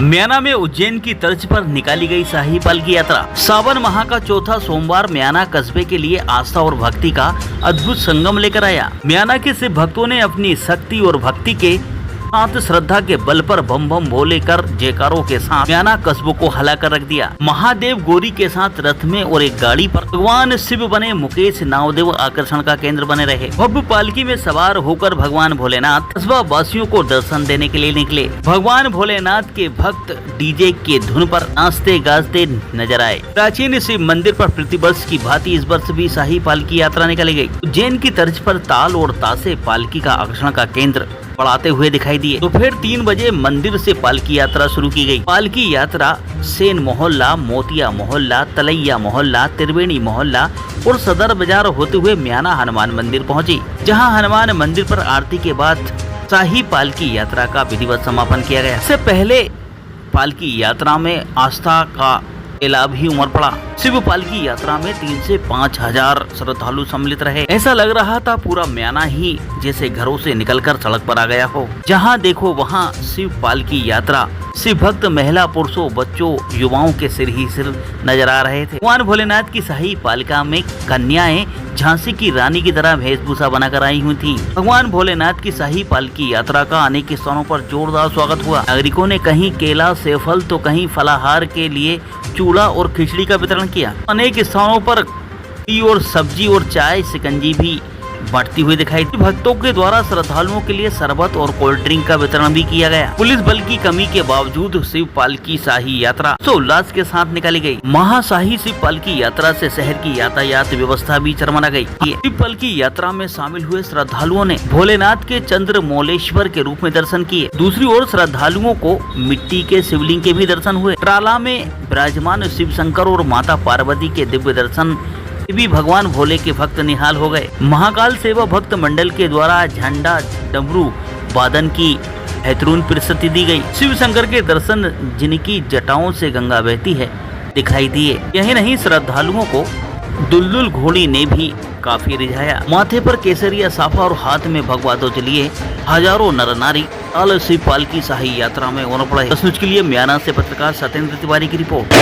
म्याना में उज्जैन की तर्ज पर निकाली गई शाही पालकी यात्रा। सावन माह का चौथा सोमवार म्याना कस्बे के लिए आस्था और भक्ति का अद्भुत संगम लेकर आया। म्याना के शिव भक्तों ने अपनी शक्ति और भक्ति के साथ श्रद्धा के बल पर बम बम भोले कर जयकारों के साथ म्याना कस्बों को हिला कर रख दिया। महादेव गौरी के साथ रथ में और एक गाड़ी पर भगवान शिव बने मुकेश नावदेव आकर्षण का केंद्र बने रहे। भव्य पालकी में सवार होकर भगवान भोलेनाथ कस्बा वासियों को दर्शन देने के लिए निकले। भगवान भोलेनाथ के भक्त डीजे के धुन पर नाचते गाजते नजर आए। प्राचीन शिव मंदिर पर प्रतिवर्ष की भांति इस वर्ष भी शाही पालकी यात्रा निकाली गयी। उज्जैन की तर्ज पर ताल और तासे पालकी का आकर्षण का केंद्र बढ़ाते हुए दिखाई दिए। दोपहर 3 बजे मंदिर से पालकी यात्रा शुरू की गई। पालकी यात्रा सेन मोहल्ला, मोतिया मोहल्ला, तलैया मोहल्ला, त्रिवेणी मोहल्ला और सदर बाजार होते हुए म्याना हनुमान मंदिर पहुंची, जहां हनुमान मंदिर पर आरती के बाद शाही पालकी यात्रा का विधिवत समापन किया गया। इससे पहले पालकी यात्रा में आस्था का लाभ ही उमड़ पड़ा। शिव पालकी यात्रा में 3 से 5 हजार श्रद्धालु सम्मिलित रहे। ऐसा लग रहा था पूरा म्याना ही जैसे घरों से निकलकर सड़क पर आ गया हो। जहां देखो वहां शिव पालकी यात्रा। शिव भक्त महिला, पुरुषों, बच्चों, युवाओं के सिर ही सिर नजर आ रहे थे। भगवान भोलेनाथ की शाही पालिका में कन्याएं झांसी की रानी की तरह वेशभूषा बनाकर आई हुई थी। भगवान भोलेनाथ की शाही पालकी यात्रा का अनेक स्थानों पर जोरदार स्वागत हुआ। नागरिकों ने कहीं केला सेवफल तो कहीं फलाहार के लिए चूड़ा और खिचड़ी का वितरण किया। अनेक स्थानों पर टी और सब्जी और चाय शिकंजी भी बांटती हुई दिखाई दी। भक्तों के द्वारा श्रद्धालुओं के लिए शरबत और कोल्ड ड्रिंक का वितरण भी किया गया। पुलिस बल की कमी के बावजूद शिव पालकी शाही यात्रा उल्लास के साथ निकाली गई। महाशाही शिव पालकी यात्रा से शहर की यातायात व्यवस्था भी चरमरा गई। शिव पालकी यात्रा में शामिल हुए श्रद्धालुओं ने भोलेनाथ के चंद्रमौलेश्वर के रूप में दर्शन किए। दूसरी ओर श्रद्धालुओं को मिट्टी के शिवलिंग के भी दर्शन हुए। ट्राला में विराजमान शिव शंकर और माता पार्वती के दिव्य दर्शन भी भगवान भोले के भक्त निहाल हो गए। महाकाल सेवा भक्त मंडल के द्वारा झंडा डमरू वादन की बेहतरीन प्रस्तुति दी गई। शिव शंकर के दर्शन जिनकी जटाओं से गंगा बहती है दिखाई दिए। यही नहीं, श्रद्धालुओं को दुलदुल घोड़ी ने भी काफी रिझाया। माथे पर केसरिया साफा और हाथ में भगवा ध्वज लिए हजारों नर नारी लाल शिव पालकी शाही यात्रा में उमड़ पड़े। न्यूज़ के लिए म्याना से पत्रकार सत्येंद्र तिवारी की रिपोर्ट।